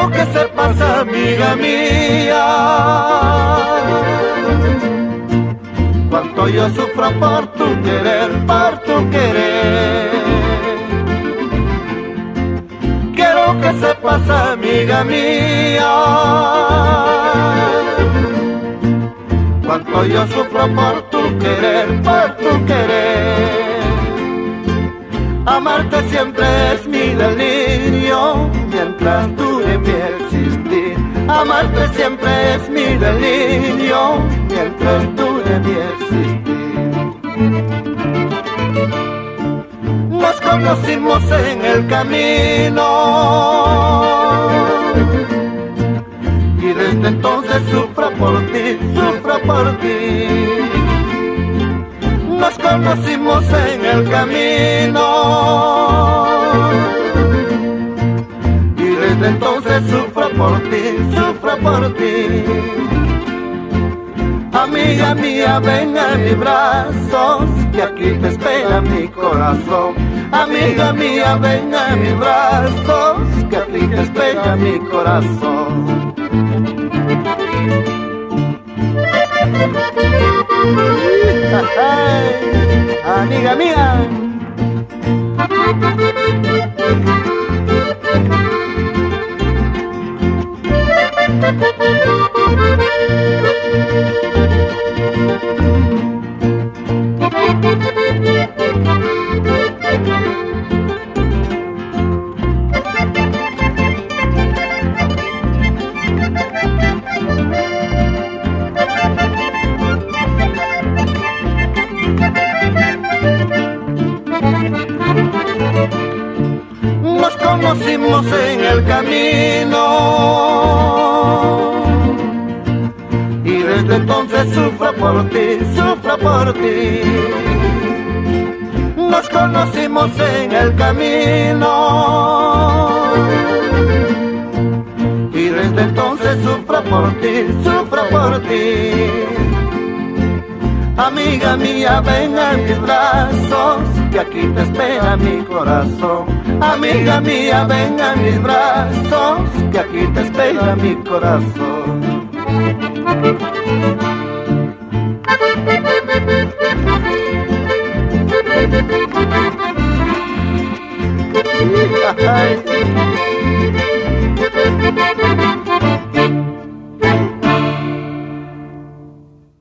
Quiero que sepas, amiga mía, cuánto yo sufro por tu querer, por tu querer. Quiero que sepas, amiga mía, cuánto yo sufro por tu querer, por tu querer. Amarte siempre es mi delirio, mientras dure mi existir. Amarte siempre es mi delirio, mientras dure mi existir. Nos conocimos en el camino y desde entonces sufro por ti, sufro por ti. Nos conocimos en el camino y desde entonces sufro por ti, sufro por ti. Amiga mía, ven a mis brazos, que aquí te espera mi corazón. Amiga mía, ven a mis brazos, que aquí te espera mi corazón. Amiga mía. Nos conocimos en el camino y desde entonces sufro por ti, sufro por ti. Nos conocimos en el camino y desde entonces sufro por ti, sufro por ti. Amiga mía, ven a mis brazos, que aquí te espera mi corazón. Amiga mía, ven a mis brazos, que aquí te espera mi corazón. Ay.